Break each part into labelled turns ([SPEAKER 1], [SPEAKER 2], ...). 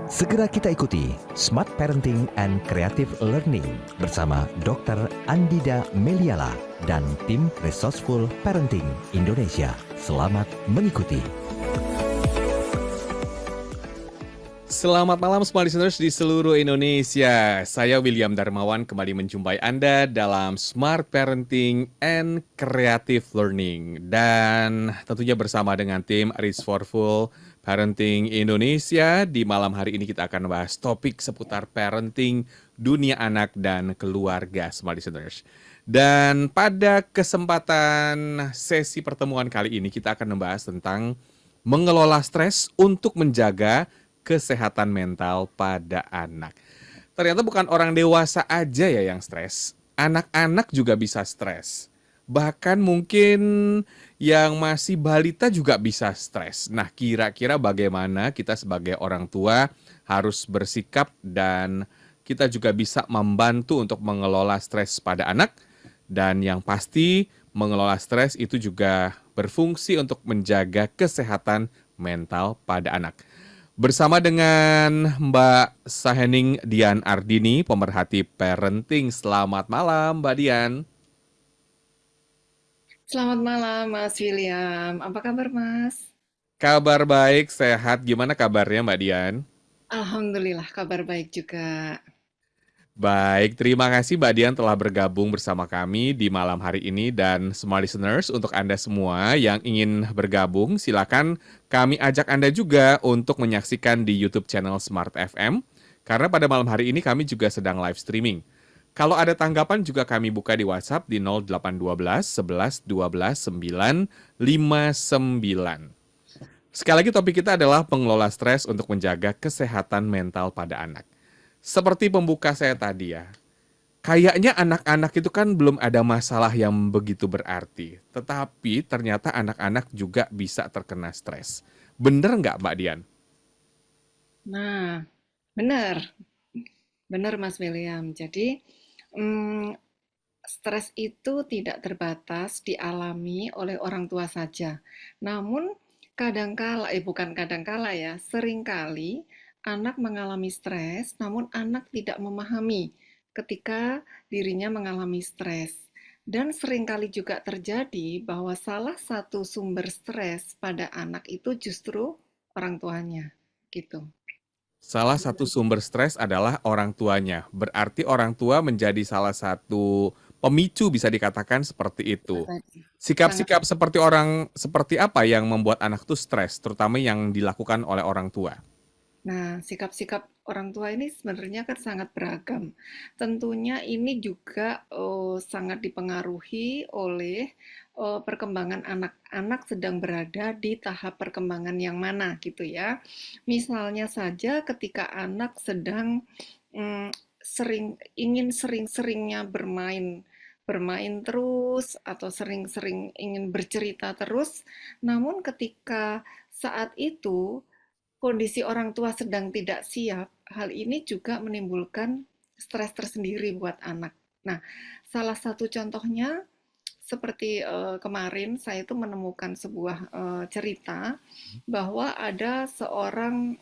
[SPEAKER 1] Segera kita ikuti Smart Parenting and Creative Learning bersama Dr. Andida Meliala dan tim Resourceful Parenting Indonesia. Selamat mengikuti.
[SPEAKER 2] Selamat malam semua listeners di seluruh Indonesia. Saya William Darmawan kembali menjumpai Anda dalam Smart Parenting and Creative Learning. Dan tentunya bersama dengan tim Resourceful Parenting Indonesia. Di malam hari ini kita akan membahas topik seputar parenting, dunia anak, dan keluarga semua listeners. Dan pada kesempatan sesi pertemuan kali ini kita akan membahas tentang mengelola stres untuk menjaga kesehatan mental pada anak. Ternyata bukan orang dewasa aja ya yang stres, anak-anak juga bisa stres. Bahkan mungkin yang masih balita juga bisa stres. Nah, kira-kira bagaimana kita sebagai orang tua harus bersikap dan kita juga bisa membantu untuk mengelola stres pada anak. Dan yang pasti mengelola stres itu juga berfungsi untuk menjaga kesehatan mental pada anak. Bersama dengan Mbak Sahening Dian Ardini, pemerhati parenting. Selamat malam, Mbak Dian.
[SPEAKER 3] Selamat malam, Mas William. Apa kabar, Mas?
[SPEAKER 2] Kabar baik, sehat. Gimana kabarnya, Mbak Dian?
[SPEAKER 3] Alhamdulillah, kabar baik juga.
[SPEAKER 2] Baik, terima kasih Mbak Dian telah bergabung bersama kami di malam hari ini. Dan semua listeners, untuk Anda semua yang ingin bergabung, silakan kami ajak Anda juga untuk menyaksikan di YouTube channel Smart FM. Karena pada malam hari ini kami juga sedang live streaming. Kalau ada tanggapan juga kami buka di WhatsApp di 0812 11 12 959. Sekali lagi topik kita adalah pengelola stres untuk menjaga kesehatan mental pada anak. Seperti pembuka saya tadi ya, kayaknya anak-anak itu kan belum ada masalah yang begitu berarti. Tetapi ternyata anak-anak juga bisa terkena stres. Bener nggak Mbak Dian?
[SPEAKER 3] Nah, benar. Benar, Mas William. Jadi, stres itu tidak terbatas dialami oleh orang tua saja. Namun, bukan kadangkala ya, seringkali anak mengalami stres, namun anak tidak memahami ketika dirinya mengalami stres. Dan seringkali juga terjadi bahwa salah satu sumber stres pada anak itu justru orang tuanya, gitu.
[SPEAKER 2] Salah satu sumber stres adalah orang tuanya. Berarti orang tua menjadi salah satu pemicu bisa dikatakan seperti itu.
[SPEAKER 3] Sangat.
[SPEAKER 2] Sikap-sikap seperti apa yang membuat anak itu stres, terutama yang dilakukan oleh orang tua?
[SPEAKER 3] Nah, sikap-sikap orang tua ini sebenarnya kan sangat beragam. Tentunya ini juga sangat dipengaruhi oleh perkembangan anak-anak sedang berada di tahap perkembangan yang mana gitu ya. Misalnya saja ketika anak sedang mm, ingin sering-seringnya bermain terus atau sering-sering ingin bercerita terus, namun ketika saat itu kondisi orang tua sedang tidak siap, hal ini juga menimbulkan stres tersendiri buat anak. Nah, salah satu contohnya seperti kemarin saya itu menemukan sebuah cerita bahwa ada seorang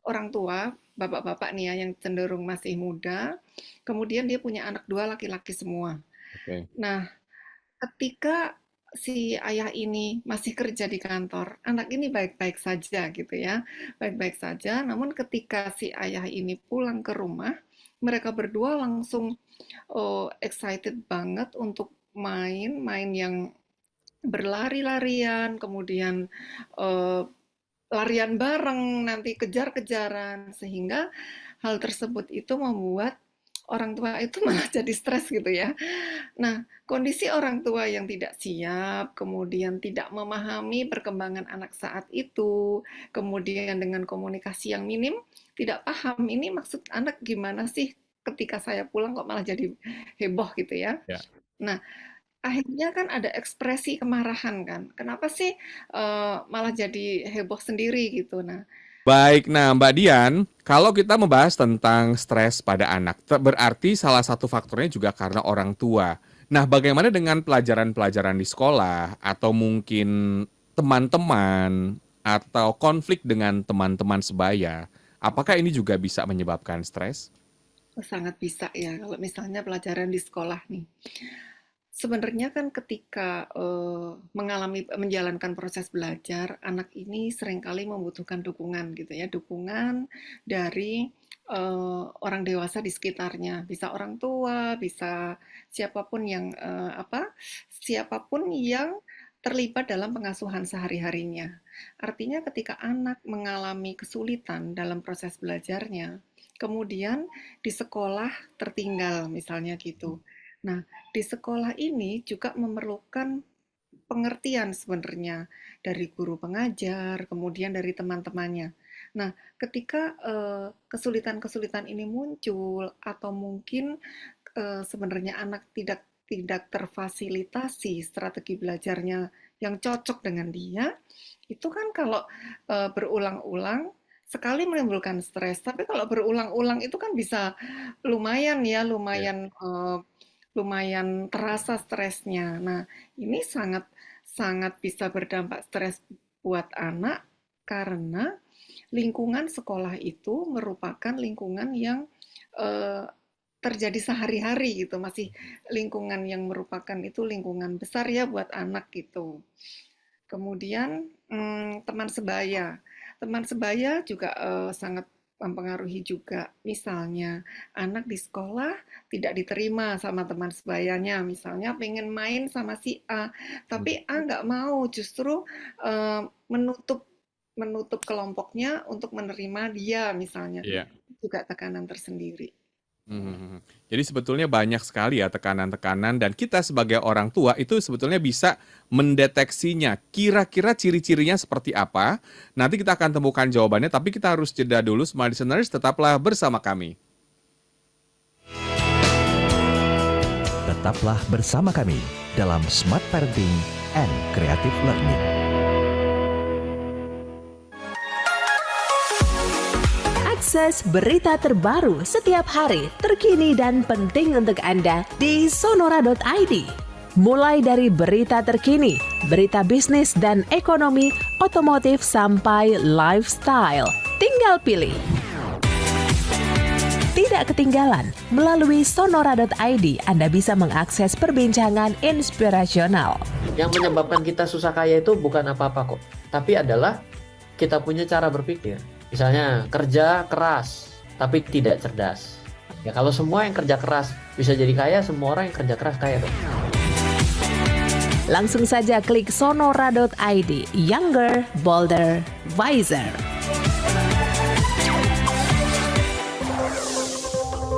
[SPEAKER 3] orang tua, bapak-bapak nih ya, yang cenderung masih muda, kemudian dia punya anak dua laki-laki semua.
[SPEAKER 2] Oke.
[SPEAKER 3] Nah, ketika si ayah ini masih kerja di kantor, anak ini baik-baik saja gitu ya, baik-baik saja. Namun ketika si ayah ini pulang ke rumah, mereka berdua langsung excited banget untuk main yang berlari-larian, kemudian eh, larian bareng, nanti kejar-kejaran, sehingga hal tersebut itu membuat orang tua itu malah jadi stres gitu ya. Nah, kondisi orang tua yang tidak siap, kemudian tidak memahami perkembangan anak saat itu, kemudian dengan komunikasi yang minim, tidak paham ini maksud anak gimana sih ketika saya pulang kok malah jadi heboh gitu ya.
[SPEAKER 2] Ya.
[SPEAKER 3] Nah, akhirnya kan ada ekspresi kemarahan kan. Kenapa sih malah jadi heboh sendiri gitu. Nah,
[SPEAKER 2] Baik, nah Mbak Dian, kalau kita membahas tentang stres pada anak, berarti salah satu faktornya juga karena orang tua. Nah, bagaimana dengan pelajaran-pelajaran di sekolah atau mungkin teman-teman atau konflik dengan teman-teman sebaya? Apakah ini juga bisa menyebabkan stres?
[SPEAKER 3] Sangat bisa ya, kalau misalnya pelajaran di sekolah nih. Sebenarnya kan ketika, menjalankan proses belajar, anak ini seringkali membutuhkan dukungan gitu ya, dukungan dari, orang dewasa di sekitarnya. Bisa orang tua, bisa siapapun yang, siapapun yang terlibat dalam pengasuhan sehari-harinya. Artinya ketika anak mengalami kesulitan dalam proses belajarnya, kemudian di sekolah tertinggal misalnya gitu. Nah, di sekolah ini juga memerlukan pengertian sebenarnya dari guru pengajar, kemudian dari teman-temannya. Nah, ketika kesulitan-kesulitan ini muncul atau mungkin sebenarnya anak tidak tidak terfasilitasi strategi belajarnya yang cocok dengan dia, itu kan kalau berulang-ulang sekali menimbulkan stres, tapi kalau berulang-ulang itu kan bisa lumayan ya,
[SPEAKER 2] Ya.
[SPEAKER 3] lumayan terasa stresnya. Nah, ini sangat sangat bisa berdampak stres buat anak karena lingkungan sekolah itu merupakan lingkungan yang eh, terjadi sehari-hari gitu, masih lingkungan yang merupakan itu lingkungan besar ya buat anak gitu. Kemudian teman sebaya juga sangat mempengaruhi juga. Misalnya anak di sekolah tidak diterima sama teman sebayanya, misalnya pengen main sama si A, tapi A nggak mau, justru menutup menutup kelompoknya untuk menerima dia misalnya.
[SPEAKER 2] Iya.
[SPEAKER 3] Juga tekanan tersendiri.
[SPEAKER 2] Mhm. Jadi sebetulnya banyak sekali ya tekanan-tekanan dan kita sebagai orang tua itu sebetulnya bisa mendeteksinya. Kira-kira ciri-cirinya seperti apa? Nanti kita akan temukan jawabannya, tapi kita harus jeda dulu. Smart listeners, tetaplah bersama kami.
[SPEAKER 1] Tetaplah bersama kami dalam Smart Parenting and Creative Learning.
[SPEAKER 4] Akses berita terbaru setiap hari, terkini dan penting untuk Anda di sonora.id. Mulai dari berita terkini, berita bisnis dan ekonomi, otomotif sampai lifestyle. Tinggal pilih. Tidak ketinggalan, melalui sonora.id Anda bisa mengakses perbincangan inspirasional.
[SPEAKER 5] Yang menyebabkan kita susah kaya itu bukan apa-apa kok, tapi adalah kita punya cara berpikir. Misalnya kerja keras tapi tidak cerdas. Ya kalau semua yang kerja keras bisa jadi kaya, semua orang yang kerja keras kaya dong.
[SPEAKER 4] Langsung saja klik sonora.id, younger, bolder, wiser.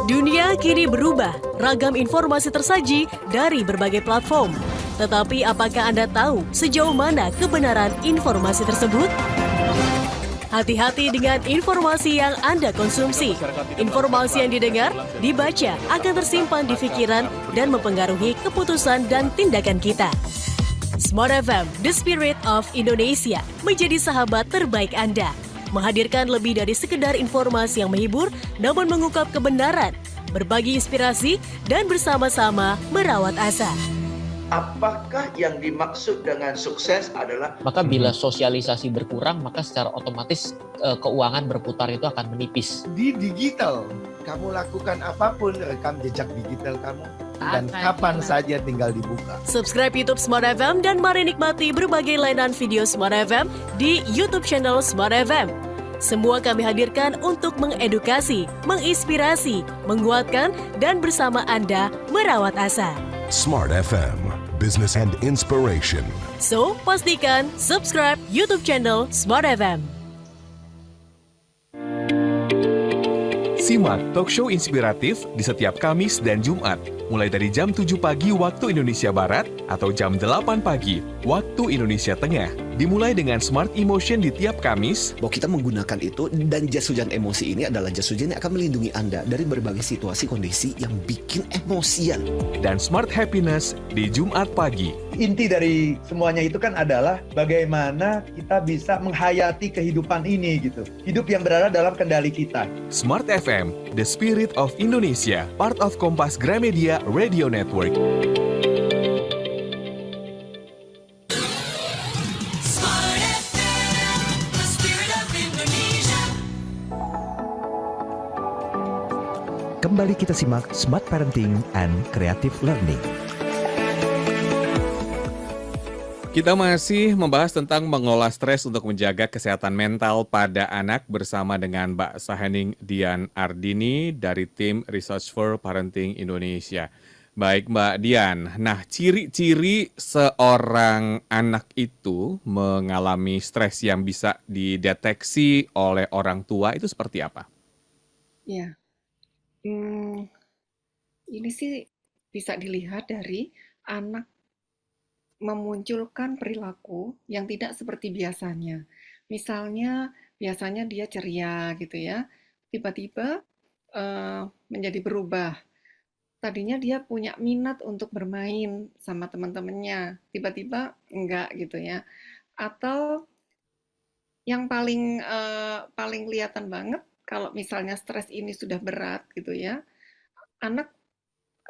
[SPEAKER 6] Dunia kini berubah, ragam informasi tersaji dari berbagai platform. Tetapi apakah Anda tahu sejauh mana kebenaran informasi tersebut? Hati-hati dengan informasi yang Anda konsumsi. Informasi yang didengar, dibaca akan tersimpan di pikiran dan mempengaruhi keputusan dan tindakan kita. Smart FM, The Spirit of Indonesia, menjadi sahabat terbaik Anda. Menghadirkan lebih dari sekedar informasi yang menghibur, namun mengungkap kebenaran, berbagi inspirasi, dan bersama-sama merawat asa.
[SPEAKER 7] Apakah yang dimaksud dengan sukses adalah
[SPEAKER 5] Maka bila sosialisasi berkurang, maka secara otomatis keuangan berputar itu akan menipis.
[SPEAKER 8] Di digital, kamu lakukan apapun, rekam jejak digital kamu, dan kapan saja tinggal dibuka.
[SPEAKER 6] Subscribe YouTube Smart FM dan mari nikmati berbagai layanan video Smart FM di YouTube channel Smart FM. Semua kami hadirkan untuk mengedukasi, menginspirasi, menguatkan, dan bersama Anda merawat asa.
[SPEAKER 9] Smart FM, Business and Inspiration.
[SPEAKER 6] So, pastikan subscribe YouTube channel Smart FM.
[SPEAKER 10] Simak talk show inspiratif di setiap Kamis dan Jumat, mulai dari jam 7 pagi waktu Indonesia Barat atau jam 8 pagi waktu Indonesia Tengah. Dimulai dengan Smart Emotion di tiap Kamis.
[SPEAKER 11] Bahwa kita menggunakan itu, dan jas hujan emosi ini adalah jas hujan yang akan melindungi Anda dari berbagai situasi kondisi yang bikin emosian.
[SPEAKER 10] Dan Smart Happiness di Jumat pagi.
[SPEAKER 8] Inti dari semuanya itu kan adalah bagaimana kita bisa menghayati kehidupan ini gitu. Hidup yang berada dalam kendali kita.
[SPEAKER 10] Smart FM, The Spirit of Indonesia, part of Kompas Gramedia Radio Network.
[SPEAKER 1] Kembali kita simak Smart Parenting and Creative Learning.
[SPEAKER 2] Kita masih membahas tentang mengelola stres untuk menjaga kesehatan mental pada anak bersama dengan Mbak Sahening Dian Ardini dari tim Resourceful Parenting Indonesia. Baik Mbak Dian, nah ciri-ciri seorang anak itu mengalami stres yang bisa dideteksi oleh orang tua itu seperti apa?
[SPEAKER 3] Ya, ini sih bisa dilihat dari anak memunculkan perilaku yang tidak seperti biasanya. Misalnya, biasanya dia ceria gitu ya, tiba-tiba menjadi berubah. Tadinya dia punya minat untuk bermain sama teman-temannya, tiba-tiba enggak gitu ya. Atau yang paling kelihatan banget kalau misalnya stres ini sudah berat gitu ya, anak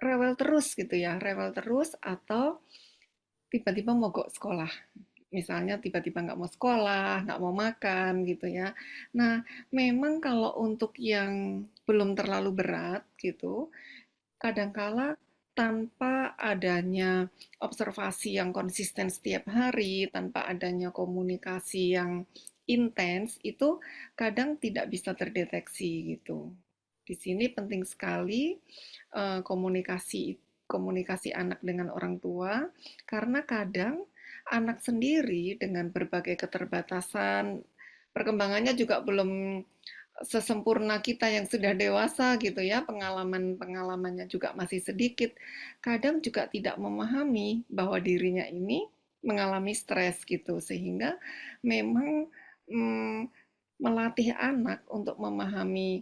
[SPEAKER 3] rewel terus gitu ya, rewel terus atau tiba-tiba mogok sekolah. Misalnya tiba-tiba nggak mau sekolah, nggak mau makan gitu ya. Nah, memang kalau untuk yang belum terlalu berat gitu, kadangkala tanpa adanya observasi yang konsisten setiap hari, tanpa adanya komunikasi yang intens, itu kadang tidak bisa terdeteksi gitu. Di sini penting sekali komunikasi anak dengan orang tua, karena kadang anak sendiri dengan berbagai keterbatasan, perkembangannya juga belum sesempurna kita yang sudah dewasa gitu ya, pengalamannya juga masih sedikit. Kadang juga tidak memahami bahwa dirinya ini mengalami stres gitu, sehingga memang melatih anak untuk memahami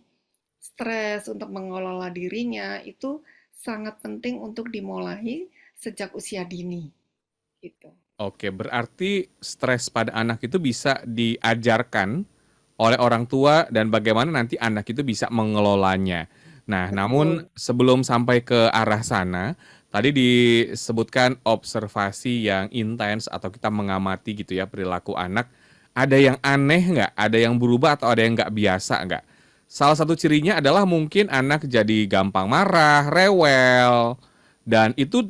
[SPEAKER 3] stres, untuk mengelola dirinya itu sangat penting untuk dimulai sejak usia dini gitu.
[SPEAKER 2] Oke, berarti stres pada anak itu bisa diajarkan oleh orang tua dan bagaimana nanti anak itu bisa mengelolanya. Nah, namun sebelum sampai ke arah sana, tadi disebutkan observasi yang intens atau kita mengamati gitu ya perilaku anak. Ada yang aneh nggak? Ada yang berubah atau ada yang nggak biasa nggak? Salah satu cirinya adalah mungkin anak jadi gampang marah, rewel, dan itu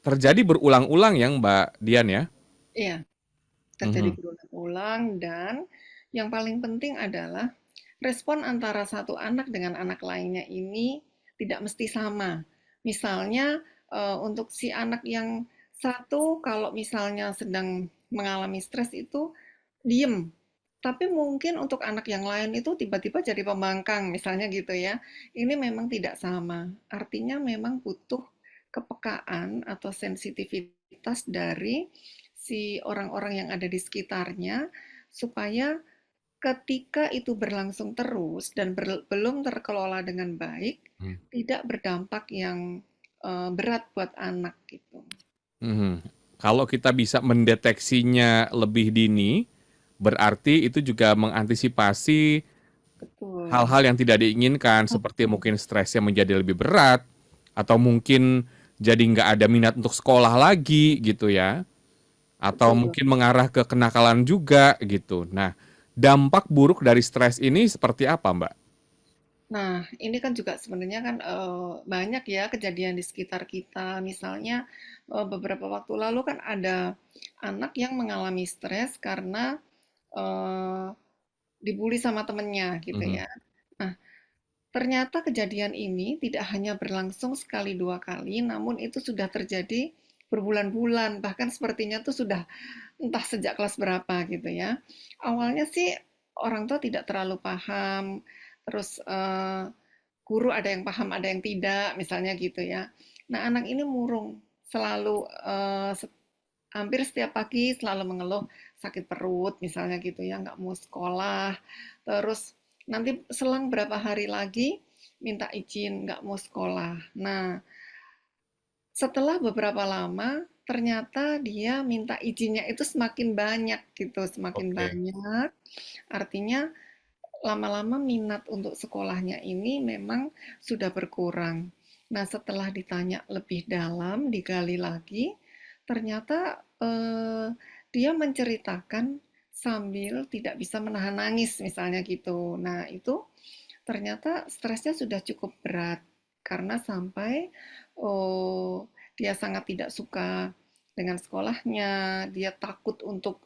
[SPEAKER 2] terjadi berulang-ulang ya Mbak Dian ya?
[SPEAKER 3] Iya, terjadi berulang-ulang dan yang paling penting adalah respon antara satu anak dengan anak lainnya ini tidak mesti sama. Misalnya untuk si anak yang satu kalau misalnya sedang mengalami stres itu diem. Tapi mungkin untuk anak yang lain itu tiba-tiba jadi pembangkang misalnya gitu ya. Ini memang tidak sama. Artinya memang butuh kepekaan atau sensitivitas dari si orang-orang yang ada di sekitarnya supaya ketika itu berlangsung terus dan belum terkelola dengan baik, tidak berdampak yang berat buat anak gitu.
[SPEAKER 2] Kalau kita bisa mendeteksinya lebih dini, berarti itu juga mengantisipasi hal-hal yang tidak diinginkan, seperti mungkin stresnya menjadi lebih berat, atau mungkin jadi nggak ada minat untuk sekolah lagi gitu ya, atau mungkin mengarah ke kenakalan juga gitu. Nah, dampak buruk dari stres ini seperti apa, Mbak?
[SPEAKER 3] Nah, ini kan juga sebenarnya kan banyak ya kejadian di sekitar kita. Misalnya beberapa waktu lalu kan ada anak yang mengalami stres karena dibully sama temennya gitu ya. Nah, ternyata kejadian ini tidak hanya berlangsung sekali dua kali, namun itu sudah terjadi berbulan-bulan, bahkan sepertinya tuh sudah entah sejak kelas berapa gitu ya. Awalnya sih orang tua tidak terlalu paham, terus guru ada yang paham, ada yang tidak, misalnya gitu ya. Nah, anak ini murung, selalu hampir setiap pagi selalu mengeluh sakit perut, misalnya gitu ya, nggak mau sekolah. Terus nanti selang berapa hari lagi minta izin, nggak mau sekolah. Nah, setelah beberapa lama, ternyata dia minta izinnya itu semakin banyak gitu, semakin banyak. Artinya lama-lama minat untuk sekolahnya ini memang sudah berkurang. Nah, setelah ditanya lebih dalam, digali lagi, ternyata dia menceritakan sambil tidak bisa menahan nangis misalnya gitu. Nah, itu ternyata stresnya sudah cukup berat karena sampai dia sangat tidak suka dengan sekolahnya, dia takut untuk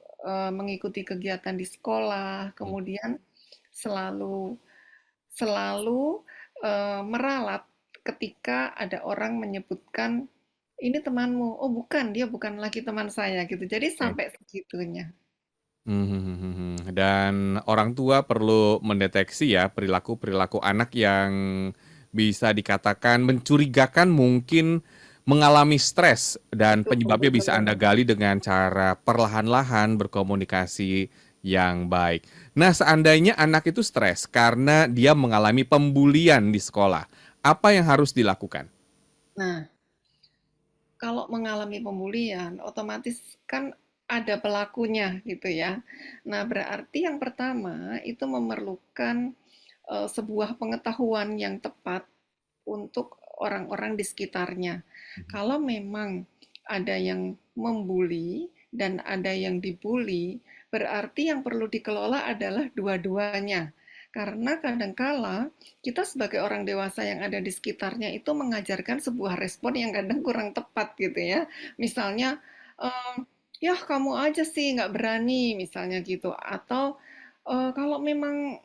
[SPEAKER 3] mengikuti kegiatan di sekolah, kemudian selalu meralat ketika ada orang menyebutkan, "Ini temanmu." "Oh bukan, dia bukan lagi teman saya," gitu. Jadi sampai segitunya.
[SPEAKER 2] Dan orang tua perlu mendeteksi ya perilaku-perilaku anak yang bisa dikatakan mencurigakan, mungkin mengalami stres, dan penyebabnya bisa Anda gali dengan cara perlahan-lahan berkomunikasi yang baik. Nah, seandainya anak itu stres karena dia mengalami pembulian di sekolah, apa yang harus dilakukan?
[SPEAKER 3] Nah, kalau mengalami pembulian, otomatis kan ada pelakunya gitu ya. Nah, berarti yang pertama itu memerlukan sebuah pengetahuan yang tepat untuk orang-orang di sekitarnya. Kalau memang ada yang membuli dan ada yang dibully, berarti yang perlu dikelola adalah dua-duanya. Karena kadangkala kita sebagai orang dewasa yang ada di sekitarnya itu mengajarkan sebuah respon yang kadang kurang tepat gitu ya. Misalnya, "Yah kamu aja sih nggak berani," misalnya gitu. Atau, "Kalau memang,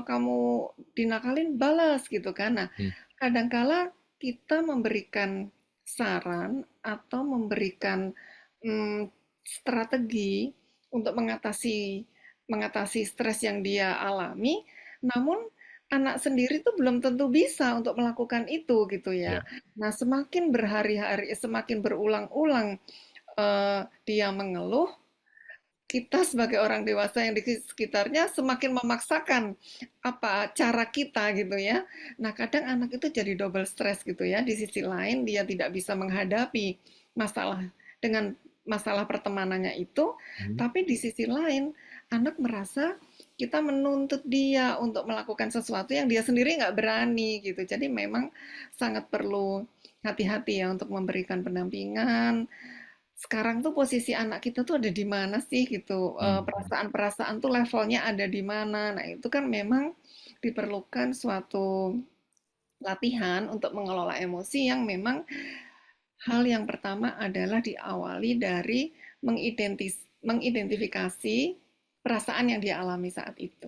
[SPEAKER 3] kamu dinakalin balas," gitu kan. Nah, kadangkala kita memberikan saran atau memberikan, strategi untuk mengatasi stres yang dia alami, namun anak sendiri tuh belum tentu bisa untuk melakukan itu gitu ya. Nah, semakin berhari-hari, semakin berulang-ulang dia mengeluh, kita sebagai orang dewasa yang di sekitarnya semakin memaksakan apa cara kita gitu ya. Nah, kadang anak itu jadi double stres gitu ya. Di sisi lain dia tidak bisa menghadapi masalah pertemanannya itu, tapi di sisi lain anak merasa kita menuntut dia untuk melakukan sesuatu yang dia sendiri nggak berani gitu. Jadi memang sangat perlu hati-hati ya untuk memberikan pendampingan. Sekarang tuh posisi anak kita tuh ada di mana sih gitu, perasaan-perasaan tuh levelnya ada di mana. Nah, itu kan memang diperlukan suatu latihan untuk mengelola emosi yang memang hal yang pertama adalah diawali dari mengidentifikasi perasaan yang dia alami saat itu.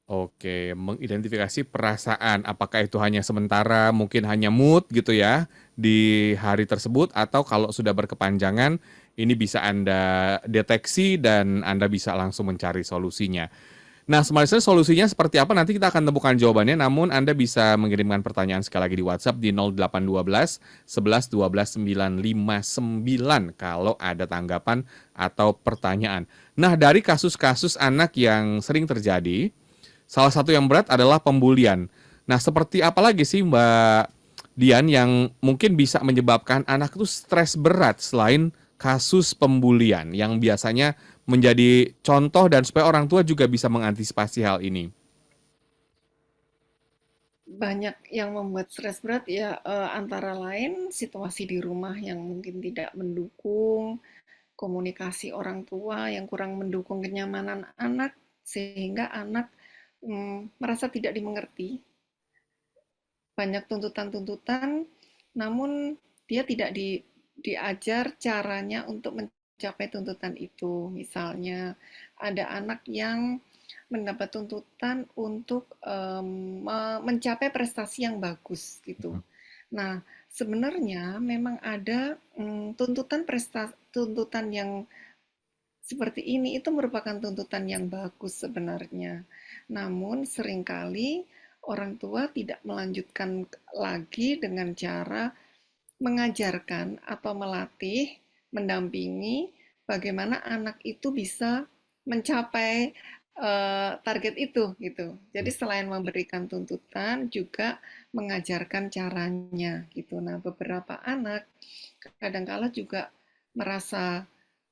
[SPEAKER 2] Oke, mengidentifikasi perasaan, apakah itu hanya sementara, mungkin hanya mood gitu ya, di hari tersebut, atau kalau sudah berkepanjangan, ini bisa Anda deteksi dan Anda bisa langsung mencari solusinya. Nah, Smart Listener, solusinya seperti apa? Nanti kita akan temukan jawabannya, namun Anda bisa mengirimkan pertanyaan sekali lagi di WhatsApp di 0812 11 12 959 kalau ada tanggapan atau pertanyaan. Nah, dari kasus-kasus anak yang sering terjadi, salah satu yang berat adalah pembulian. Nah, seperti apa lagi sih Mbak Dian yang mungkin bisa menyebabkan anak itu stres berat selain kasus pembulian yang biasanya menjadi contoh dan supaya orang tua juga bisa mengantisipasi hal ini?
[SPEAKER 3] Banyak yang membuat stres berat ya, antara lain situasi di rumah yang mungkin tidak mendukung, komunikasi orang tua yang kurang mendukung kenyamanan anak, sehingga anak merasa tidak dimengerti. Banyak tuntutan-tuntutan, namun dia tidak diajar caranya untuk mencapai tuntutan itu. Misalnya ada anak yang mendapat tuntutan untuk mencapai prestasi yang bagus gitu. Nah, sebenarnya memang ada tuntutan yang seperti ini itu merupakan tuntutan yang bagus sebenarnya. Namun seringkali orang tua tidak melanjutkan lagi dengan cara mengajarkan atau melatih, mendampingi bagaimana anak itu bisa mencapai target itu gitu. Jadi selain memberikan tuntutan juga mengajarkan caranya gitu. Nah, beberapa anak kadangkala juga merasa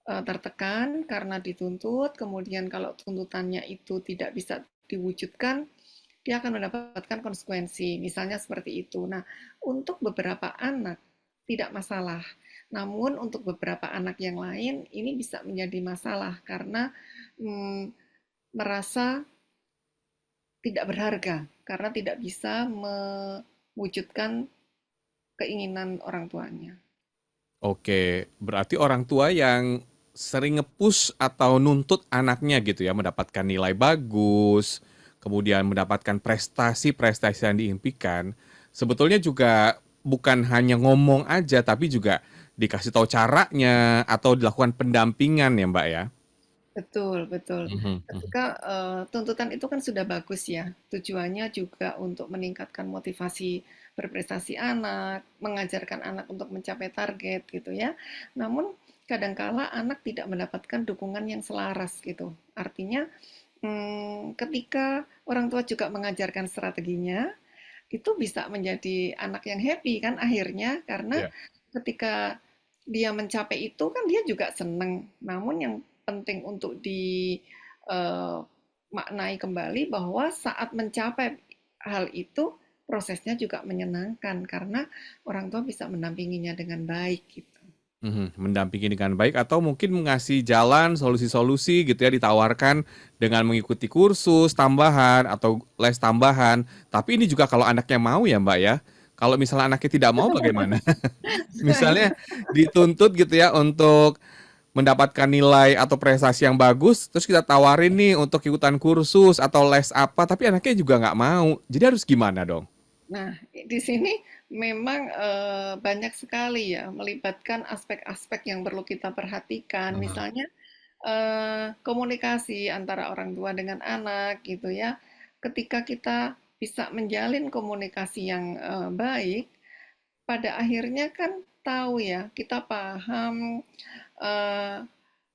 [SPEAKER 3] tertekan karena dituntut, kemudian kalau tuntutannya itu tidak bisa diwujudkan, dia akan mendapatkan konsekuensi, misalnya seperti itu. Nah, untuk beberapa anak tidak masalah, namun untuk beberapa anak yang lain ini bisa menjadi masalah karena merasa tidak berharga, karena tidak bisa mewujudkan keinginan orang tuanya.
[SPEAKER 2] Oke, berarti orang tua yang sering nge-push atau nuntut anaknya gitu ya, mendapatkan nilai bagus, kemudian mendapatkan prestasi-prestasi yang diimpikan, sebetulnya juga bukan hanya ngomong aja, tapi juga dikasih tahu caranya atau dilakukan pendampingan ya Mbak ya?
[SPEAKER 3] Betul, betul.
[SPEAKER 2] Mhm, mhm.
[SPEAKER 3] Ketika tuntutan itu kan sudah bagus ya, tujuannya juga untuk meningkatkan motivasi berprestasi anak, mengajarkan anak untuk mencapai target gitu ya. Namun kadangkala anak tidak mendapatkan dukungan yang selaras gitu. Artinya ketika orang tua juga mengajarkan strateginya, itu bisa menjadi anak yang happy kan akhirnya, karena
[SPEAKER 2] Iya.
[SPEAKER 3] ketika dia mencapai itu kan dia juga seneng. Namun yang penting untuk maknai kembali bahwa saat mencapai hal itu prosesnya juga menyenangkan karena orang tua bisa mendampinginya dengan baik gitu.
[SPEAKER 2] Mendampingi dengan baik atau mungkin ngasih jalan, solusi-solusi gitu ya, ditawarkan dengan mengikuti kursus tambahan atau les tambahan. Tapi ini juga kalau anaknya mau ya Mbak ya. Kalau misalnya anaknya tidak mau bagaimana?
[SPEAKER 3] Nah,
[SPEAKER 2] Misalnya dituntut gitu ya untuk mendapatkan nilai atau prestasi yang bagus, terus kita tawarin nih untuk ikutan kursus atau les apa, tapi anaknya juga nggak mau. Jadi harus gimana dong?
[SPEAKER 3] Nah, di sini memang banyak sekali ya melibatkan aspek-aspek yang perlu kita perhatikan. Misalnya komunikasi antara orang tua dengan anak gitu ya. Ketika kita bisa menjalin komunikasi yang baik, pada akhirnya kan tahu ya, kita paham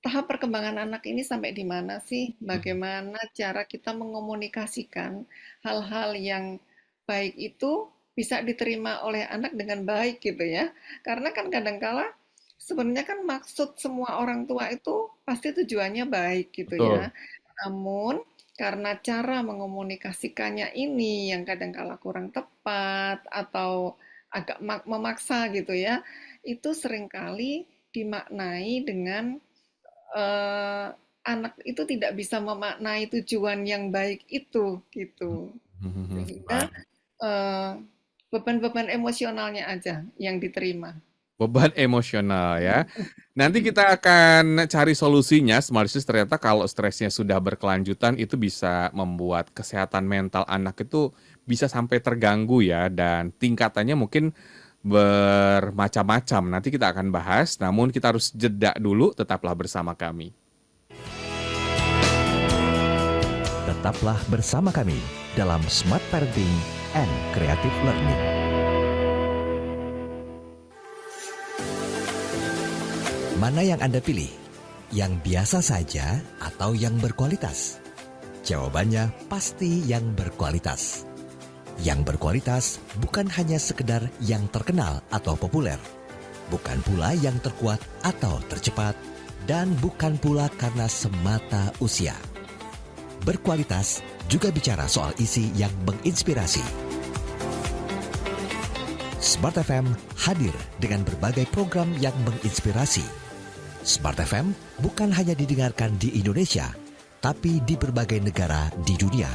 [SPEAKER 3] tahap perkembangan anak ini sampai di mana sih, bagaimana cara kita mengomunikasikan hal-hal yang baik itu bisa diterima oleh anak dengan baik gitu ya. Karena kan kadangkala sebenarnya kan maksud semua orang tua itu pasti tujuannya baik gitu
[SPEAKER 2] Betul.
[SPEAKER 3] ya. Namun karena cara mengomunikasikannya ini yang kadangkala kurang tepat atau agak memaksa gitu ya, itu seringkali dimaknai dengan anak itu tidak bisa memaknai tujuan yang baik itu gitu. Sehingga beban-beban emosionalnya aja yang diterima.
[SPEAKER 2] Beban emosional ya. Nanti kita akan cari solusinya. Smartsis ternyata kalau stresnya sudah berkelanjutan itu bisa membuat kesehatan mental anak itu bisa sampai terganggu ya, dan tingkatannya mungkin bermacam-macam. Nanti kita akan bahas, namun kita harus jeda dulu. Tetaplah bersama kami.
[SPEAKER 1] Tetaplah bersama kami dalam Smart Parenting and Creative Learning. Mana yang Anda pilih? Yang biasa saja atau yang berkualitas? Jawabannya pasti yang berkualitas. Yang berkualitas bukan hanya sekedar yang terkenal atau populer, bukan pula yang terkuat atau tercepat, dan bukan pula karena semata usia. Berkualitas juga bicara soal isi yang menginspirasi. Smart FM hadir dengan berbagai program yang menginspirasi. Smart FM bukan hanya didengarkan di Indonesia, tapi di berbagai negara di dunia.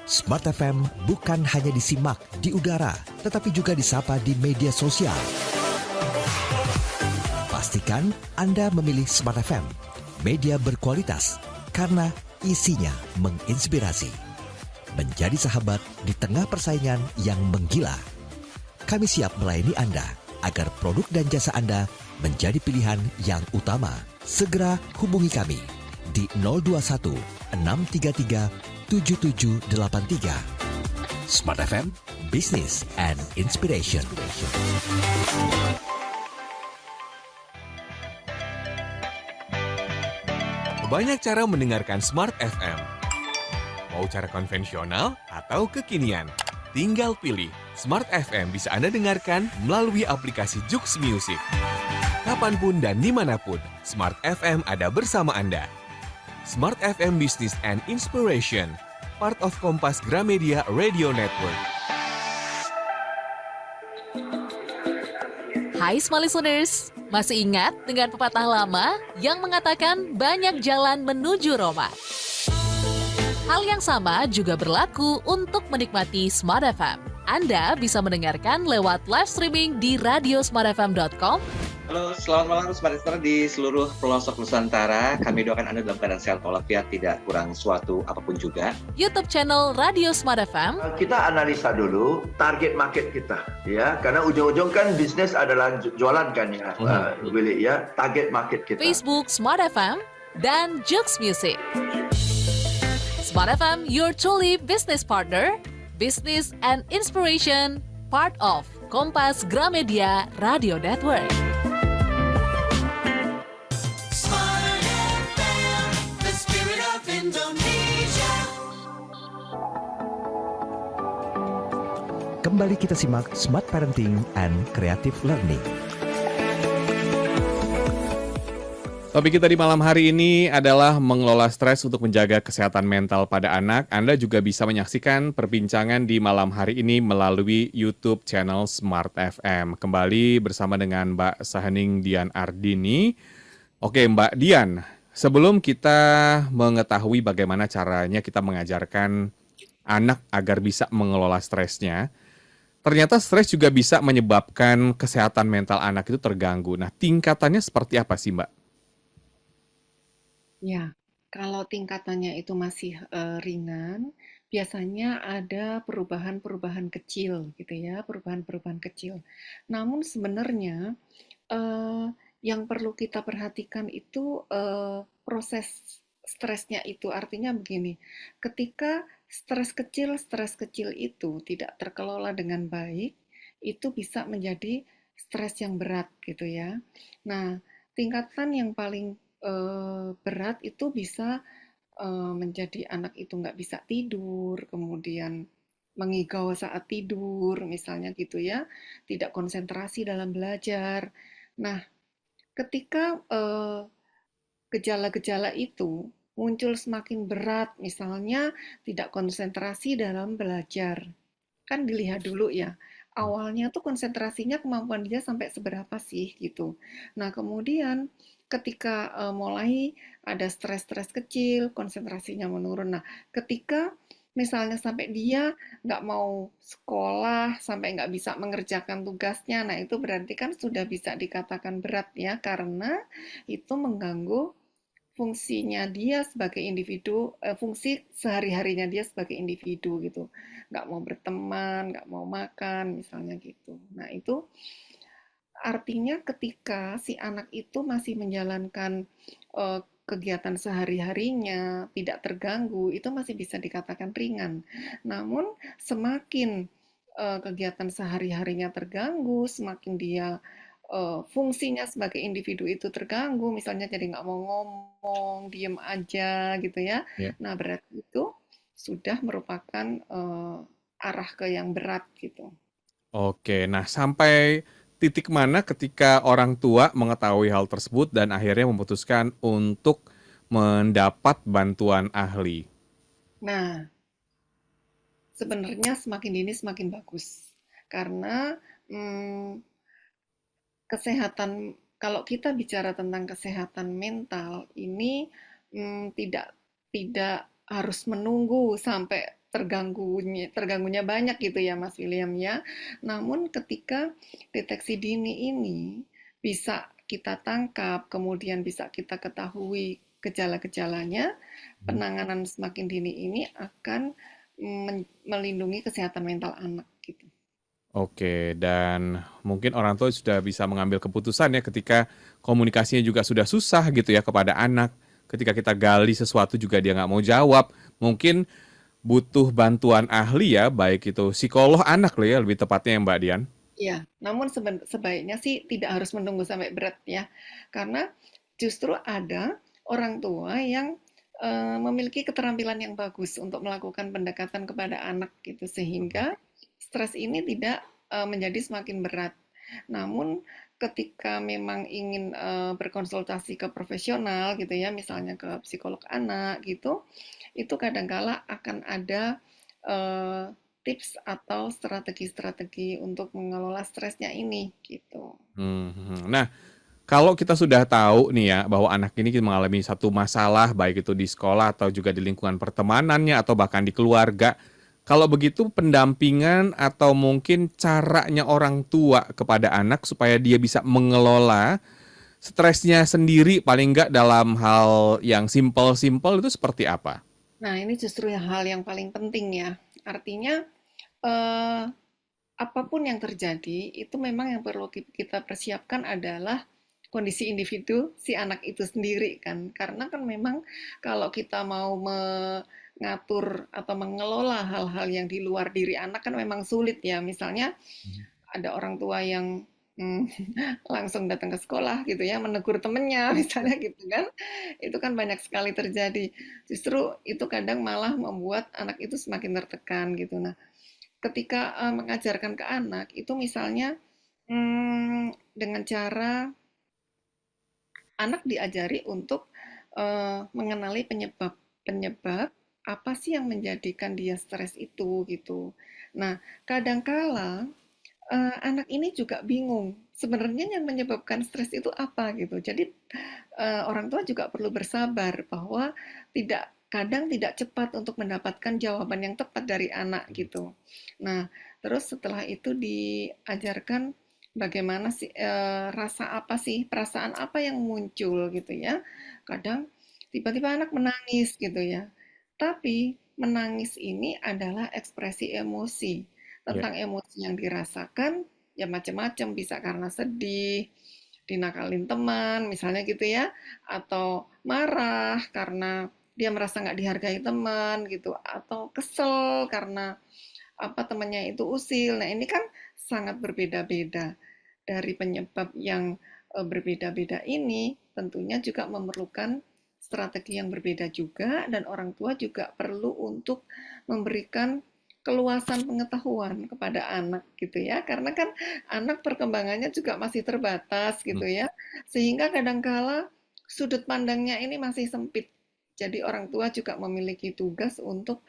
[SPEAKER 1] Smart FM bukan hanya disimak di udara, tetapi juga disapa di media sosial. Pastikan Anda memilih Smart FM, media berkualitas, karena isinya menginspirasi. Menjadi sahabat di tengah persaingan yang menggila. Kami siap melayani Anda agar produk dan jasa Anda menjadi pilihan yang utama. Segera hubungi kami di 021 633 7783. Smart FM, Business and Inspiration.
[SPEAKER 10] Banyak cara mendengarkan Smart FM. Mau cara konvensional atau kekinian? Tinggal pilih. Smart FM bisa Anda dengarkan melalui aplikasi Joox Music. Kapanpun dan dimanapun, Smart FM ada bersama Anda. Smart FM Business and Inspiration, part of Kompas Gramedia Radio Network.
[SPEAKER 12] Hai Smart Listeners, masih ingat dengan pepatah lama yang mengatakan banyak jalan menuju Roma? Hal yang sama juga berlaku untuk menikmati Smart FM. Anda bisa mendengarkan lewat live streaming di radiosmartfm.com.
[SPEAKER 13] Halo, selamat malam Smart Listener di seluruh pelosok Nusantara. Kami doakan Anda dalam keadaan sehat walafiat, tidak kurang suatu apapun juga.
[SPEAKER 12] YouTube channel Radio Smart FM.
[SPEAKER 7] Kita analisa dulu target market kita, ya, karena ujung-ujung kan bisnis adalah jualan kan ya, Willy ya, target market kita.
[SPEAKER 12] Facebook Smart FM dan Jux Music. Smart FM, your truly business partner, business and inspiration, part of Kompas Gramedia Radio Network.
[SPEAKER 1] Kembali kita simak Smart Parenting and Creative Learning.
[SPEAKER 2] Topik kita di malam hari ini adalah mengelola stres untuk menjaga kesehatan mental pada anak. Anda juga bisa menyaksikan perbincangan di malam hari ini melalui YouTube channel Smart FM. Kembali bersama dengan Mbak Sahening Dian Ardini. Oke Mbak Dian, sebelum kita mengetahui bagaimana caranya kita mengajarkan anak agar bisa mengelola stresnya, ternyata stres juga bisa menyebabkan kesehatan mental anak itu terganggu. Nah, tingkatannya seperti apa sih, Mbak?
[SPEAKER 3] Ya, kalau tingkatannya itu masih ringan, biasanya ada perubahan-perubahan kecil gitu ya, perubahan-perubahan kecil. Namun sebenarnya yang perlu kita perhatikan itu proses stresnya itu. Artinya begini, ketika stres kecil itu tidak terkelola dengan baik, itu bisa menjadi stres yang berat gitu ya. Nah, tingkatan yang paling berat itu bisa menjadi anak itu nggak bisa tidur, kemudian mengigau saat tidur, misalnya gitu ya, tidak konsentrasi dalam belajar. Nah, ketika gejala-gejala itu muncul semakin berat, misalnya tidak konsentrasi dalam belajar. Kan dilihat dulu ya, awalnya tuh konsentrasinya kemampuan dia sampai seberapa sih gitu. Nah kemudian ketika mulai ada stres-stres kecil, konsentrasinya menurun. Nah ketika misalnya sampai dia nggak mau sekolah, sampai nggak bisa mengerjakan tugasnya, nah itu berarti kan sudah bisa dikatakan berat ya, karena itu mengganggu fungsinya dia sebagai individu, fungsi sehari-harinya dia sebagai individu gitu. Nggak mau berteman, nggak mau makan, misalnya gitu. Nah itu artinya ketika si anak itu masih menjalankan kegiatan sehari-harinya, tidak terganggu, itu masih bisa dikatakan ringan. Namun semakin kegiatan sehari-harinya terganggu, semakin dia fungsinya sebagai individu itu terganggu, misalnya jadi nggak mau ngomong, diem aja gitu ya. Nah berarti itu sudah merupakan arah ke yang berat gitu.
[SPEAKER 2] Oke, nah sampai titik mana ketika orang tua mengetahui hal tersebut dan akhirnya memutuskan untuk mendapat bantuan ahli?
[SPEAKER 3] Nah, sebenarnya semakin dini semakin bagus. Karena kesehatan, kalau kita bicara tentang kesehatan mental, ini tidak harus menunggu sampai terganggunya banyak gitu ya Mas William ya. Namun ketika deteksi dini ini bisa kita tangkap, kemudian bisa kita ketahui gejala-gejalanya, penanganan semakin dini ini akan melindungi kesehatan mental anak gitu.
[SPEAKER 2] Oke, dan mungkin orang tua sudah bisa mengambil keputusan ya ketika komunikasinya juga sudah susah gitu ya kepada anak. Ketika kita gali sesuatu juga dia nggak mau jawab. Mungkin butuh bantuan ahli ya, baik itu psikolog anak loh ya, lebih tepatnya ya Mbak Dian.
[SPEAKER 3] Iya, namun sebaiknya sih tidak harus menunggu sampai berat ya. Karena justru ada orang tua yang memiliki keterampilan yang bagus untuk melakukan pendekatan kepada anak gitu, sehingga stres ini tidak menjadi semakin berat. Namun ketika memang ingin berkonsultasi ke profesional gitu ya, misalnya ke psikolog anak gitu, itu kadangkala akan ada tips atau strategi-strategi untuk mengelola stresnya ini gitu.
[SPEAKER 2] Nah, kalau kita sudah tahu nih ya bahwa anak ini mengalami satu masalah baik itu di sekolah atau juga di lingkungan pertemanannya atau bahkan di keluarga, Kalau begitu pendampingan atau mungkin caranya orang tua kepada anak supaya dia bisa mengelola stresnya sendiri paling nggak dalam hal yang simpel-simpel itu seperti apa?
[SPEAKER 3] Nah, ini justru hal yang paling penting ya. Artinya, eh, apapun yang terjadi, itu memang yang perlu kita persiapkan adalah kondisi individu si anak itu sendiri kan. Karena kan memang kalau kita mau mengatur atau mengelola hal-hal yang di luar diri anak kan memang sulit ya. Misalnya ada orang tua yang langsung datang ke sekolah gitu ya, menegur temennya misalnya gitu kan. Itu kan banyak sekali terjadi. Justru itu kadang malah membuat anak itu semakin tertekan gitu. Nah, ketika mengajarkan ke anak itu misalnya dengan cara anak diajari untuk mengenali penyebab apa sih yang menjadikan dia stres itu gitu. Nah, kadangkala anak ini juga bingung sebenarnya yang menyebabkan stres itu apa gitu. Jadi orang tua juga perlu bersabar bahwa kadang tidak cepat untuk mendapatkan jawaban yang tepat dari anak gitu. Nah, terus setelah itu diajarkan bagaimana sih rasa apa sih, perasaan apa yang muncul gitu ya. Kadang tiba-tiba anak menangis gitu ya. Tapi menangis ini adalah ekspresi emosi. Tentang emosi yang dirasakan ya macam-macam, bisa karena sedih, dinakalin teman misalnya gitu ya, atau marah karena dia merasa nggak dihargai teman gitu, atau kesel karena apa temannya itu usil. Nah ini kan sangat berbeda-beda. Dari penyebab yang berbeda-beda ini tentunya juga memerlukan strategi yang berbeda juga, dan orang tua juga perlu untuk memberikan keluasan pengetahuan kepada anak gitu ya, karena kan anak perkembangannya juga masih terbatas gitu ya, sehingga kadangkala sudut pandangnya ini masih sempit. Jadi orang tua juga memiliki tugas untuk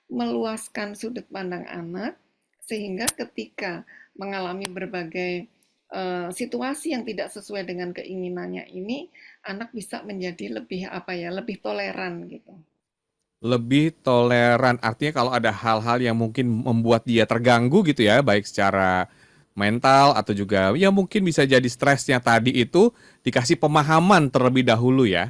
[SPEAKER 3] meluaskan sudut pandang anak, sehingga ketika mengalami berbagai situasi yang tidak sesuai dengan keinginannya ini, anak bisa menjadi lebih toleran gitu.
[SPEAKER 2] Lebih toleran, artinya kalau ada hal-hal yang mungkin membuat dia terganggu gitu ya, baik secara mental atau juga ya mungkin bisa jadi stresnya tadi itu dikasih pemahaman terlebih dahulu ya,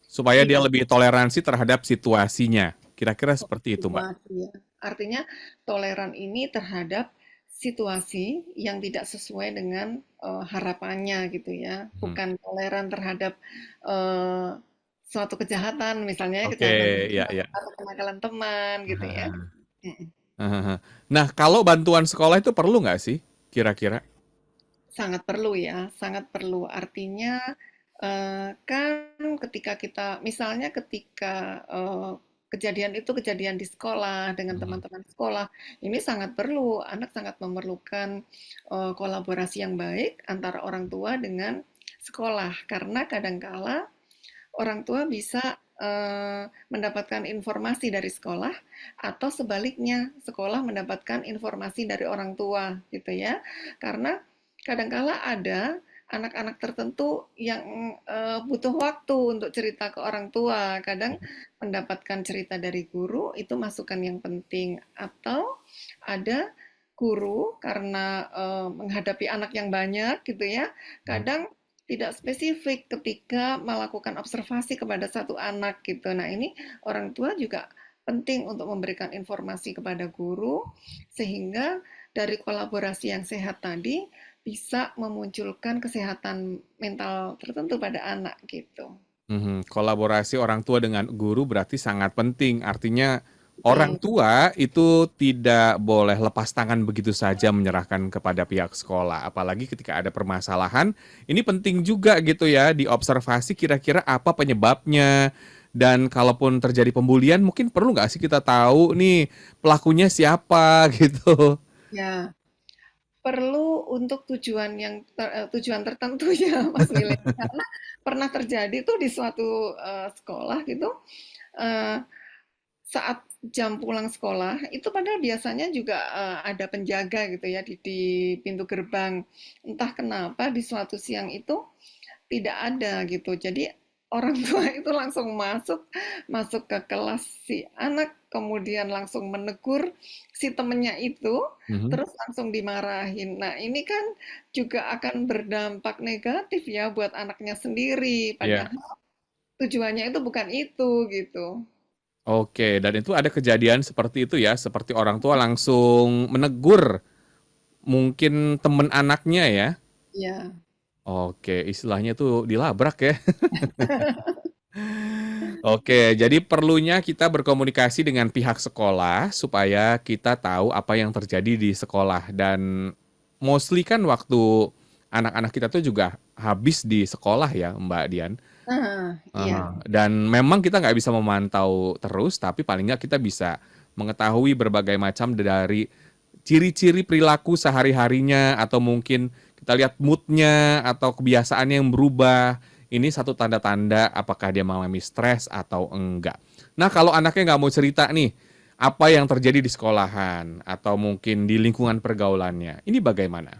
[SPEAKER 2] supaya dia lebih toleransi terhadap situasinya. Kira-kira seperti itu, Mbak.
[SPEAKER 3] Ya. Artinya toleran ini terhadap situasi yang tidak sesuai dengan harapannya gitu ya, bukan toleran terhadap suatu kejahatan misalnya, kejahatan atau kenakalan teman gitu ya.
[SPEAKER 2] Nah, kalau bantuan sekolah itu perlu nggak sih kira-kira?
[SPEAKER 3] Sangat perlu ya, sangat perlu. Artinya kan ketika kejadian itu kejadian di sekolah dengan teman-teman sekolah, ini sangat perlu, anak sangat memerlukan kolaborasi yang baik antara orang tua dengan sekolah, karena kadangkala orang tua bisa mendapatkan informasi dari sekolah, atau sebaliknya sekolah mendapatkan informasi dari orang tua gitu ya. Karena kadangkala ada anak-anak tertentu yang butuh waktu untuk cerita ke orang tua. Kadang mendapatkan cerita dari guru itu masukan yang penting, atau ada guru karena menghadapi anak yang banyak gitu ya, kadang tidak spesifik ketika melakukan observasi kepada satu anak gitu. Nah ini orang tua juga penting untuk memberikan informasi kepada guru, sehingga dari kolaborasi yang sehat tadi bisa memunculkan kesehatan mental tertentu pada anak gitu.
[SPEAKER 2] Kolaborasi orang tua dengan guru berarti sangat penting, artinya orang tua itu tidak boleh lepas tangan begitu saja menyerahkan kepada pihak sekolah. Apalagi ketika ada permasalahan, ini penting juga gitu ya, diobservasi kira-kira apa penyebabnya. Dan kalaupun terjadi pembulian, mungkin perlu nggak sih kita tahu nih pelakunya siapa gitu.
[SPEAKER 3] Ya, perlu untuk tujuan tertentu ya Mas Willy. Karena pernah terjadi tuh di suatu sekolah gitu, saat jam pulang sekolah itu padahal biasanya juga ada penjaga gitu ya di pintu gerbang. Entah kenapa di suatu siang itu tidak ada gitu. Jadi orang tua itu langsung masuk ke kelas si anak, kemudian langsung menegur si temennya itu, terus langsung dimarahin. Nah, ini kan juga akan berdampak negatif ya buat anaknya sendiri,
[SPEAKER 2] Iya.
[SPEAKER 3] padahal tujuannya itu bukan itu, gitu.
[SPEAKER 2] Oke, dan itu ada kejadian seperti itu ya, seperti orang tua langsung menegur mungkin temen anaknya ya?
[SPEAKER 3] Iya.
[SPEAKER 2] Oke, istilahnya tuh dilabrak ya. Oke, jadi perlunya kita berkomunikasi dengan pihak sekolah supaya kita tahu apa yang terjadi di sekolah. Dan mostly kan waktu anak-anak kita tuh juga habis di sekolah ya, Mbak Dian.
[SPEAKER 3] Iya.
[SPEAKER 2] Dan memang kita nggak bisa memantau terus, tapi paling nggak kita bisa mengetahui berbagai macam dari ciri-ciri perilaku sehari-harinya, atau mungkin kita lihat moodnya atau kebiasaannya yang berubah. Ini satu tanda-tanda apakah dia mengalami stres atau enggak. Nah, kalau anaknya nggak mau cerita nih, apa yang terjadi di sekolahan atau mungkin di lingkungan pergaulannya, ini bagaimana?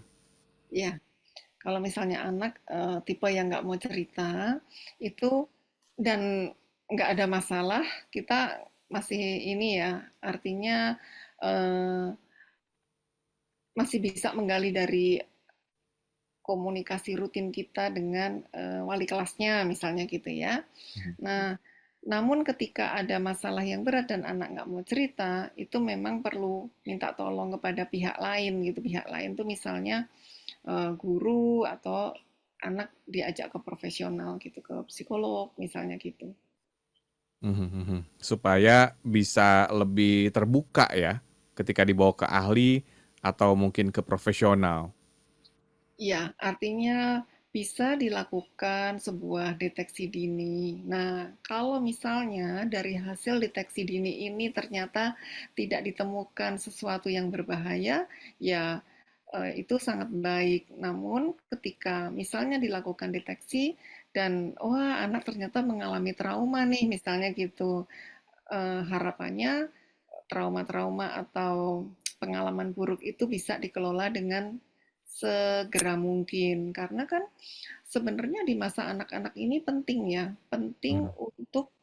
[SPEAKER 3] Iya. Kalau misalnya anak tipe yang nggak mau cerita itu dan nggak ada masalah, kita masih ini ya, artinya masih bisa menggali dari komunikasi rutin kita dengan wali kelasnya misalnya gitu ya. Nah, namun ketika ada masalah yang berat dan anak nggak mau cerita, itu memang perlu minta tolong kepada pihak lain gitu. Pihak lain tuh misalnya guru atau anak diajak ke profesional gitu, ke psikolog misalnya gitu.
[SPEAKER 2] Supaya bisa lebih terbuka ya ketika dibawa ke ahli atau mungkin ke profesional.
[SPEAKER 3] Iya, artinya bisa dilakukan sebuah deteksi dini. Nah, kalau misalnya dari hasil deteksi dini ini ternyata tidak ditemukan sesuatu yang berbahaya, ya itu sangat baik. Namun ketika misalnya dilakukan deteksi dan wah anak ternyata mengalami trauma nih misalnya gitu, harapannya trauma-trauma atau pengalaman buruk itu bisa dikelola dengan segera mungkin. Karena kan sebenarnya di masa anak-anak ini penting ya, penting untuk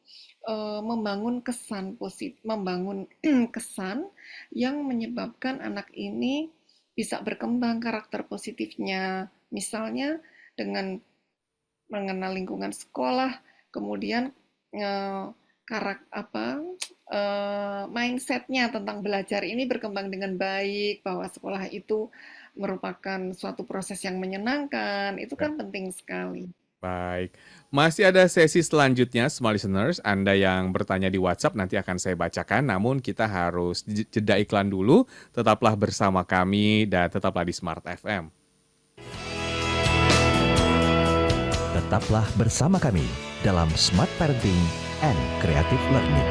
[SPEAKER 3] membangun kesan positif, membangun kesan yang menyebabkan anak ini bisa berkembang karakter positifnya. Misalnya dengan mengenal lingkungan sekolah, kemudian mindsetnya tentang belajar ini berkembang dengan baik, bahwa sekolah itu merupakan suatu proses yang menyenangkan, itu kan penting sekali.
[SPEAKER 2] Baik, masih ada sesi selanjutnya, Smart Listeners. Anda yang bertanya di WhatsApp nanti akan saya bacakan, namun kita harus jeda iklan dulu. Tetaplah bersama kami dan tetaplah di Smart FM.
[SPEAKER 1] Tetaplah bersama kami dalam Smart Parenting and Creative Learning.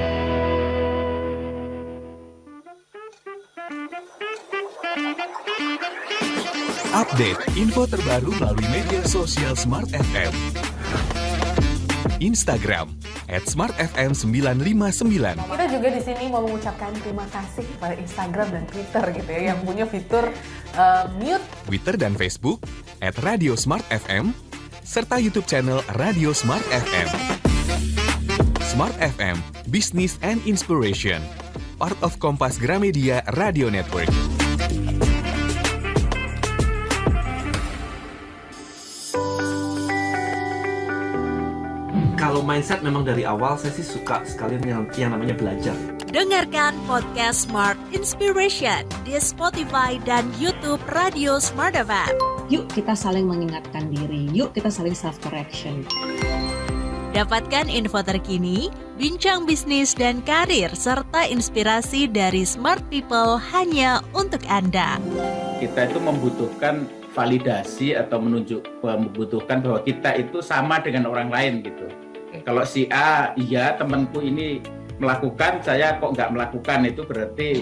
[SPEAKER 10] Update info terbaru melalui media sosial Smart FM. Instagram @smartfm959.
[SPEAKER 14] Kita juga di sini mau mengucapkan terima kasih kepada Instagram dan Twitter gitu ya, yang punya fitur mute.
[SPEAKER 10] Twitter dan Facebook @radiosmartfm serta YouTube channel Radio Smart FM. Smart FM, Business and Inspiration, part of Kompas Gramedia Radio Network.
[SPEAKER 15] Kalau mindset memang dari awal saya sih suka sekali yang namanya belajar.
[SPEAKER 6] Dengarkan podcast Smart Inspiration di Spotify dan YouTube Radio Smart FM.
[SPEAKER 16] Yuk kita saling mengingatkan diri, yuk kita saling self-correction.
[SPEAKER 6] Dapatkan info terkini, bincang bisnis dan karir, serta inspirasi dari smart people hanya untuk Anda.
[SPEAKER 17] Kita itu membutuhkan validasi atau membutuhkan bahwa kita itu sama dengan orang lain gitu. Kalau si A, iya temanku ini melakukan, saya kok nggak melakukan, itu berarti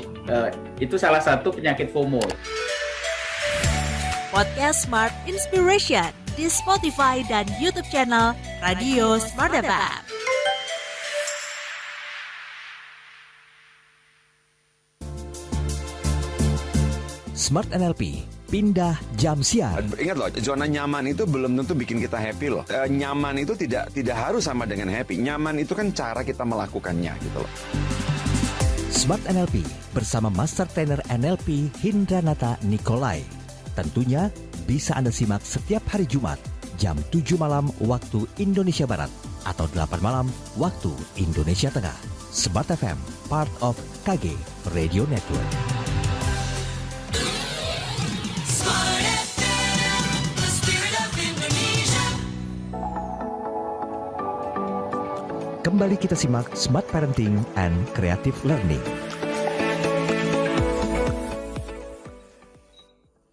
[SPEAKER 17] itu salah satu penyakit FOMO.
[SPEAKER 6] Podcast Smart Inspiration di Spotify dan YouTube channel Radio Smart FM.
[SPEAKER 1] Smart NLP pindah jam siar.
[SPEAKER 18] Ingat loh, zona nyaman itu belum tentu bikin kita happy loh. Nyaman itu tidak harus sama dengan happy. Nyaman itu kan cara kita melakukannya gitu loh.
[SPEAKER 1] Smart NLP bersama Master Trainer NLP Hindranata Nikolai. Tentunya bisa Anda simak setiap hari Jumat jam 7 malam waktu Indonesia Barat atau 8 malam waktu Indonesia Tengah. Smart FM, part of KG Radio Network.
[SPEAKER 19] Smart FM, the spirit of Indonesia.
[SPEAKER 1] Kembali kita simak Smart Parenting and Creative Learning.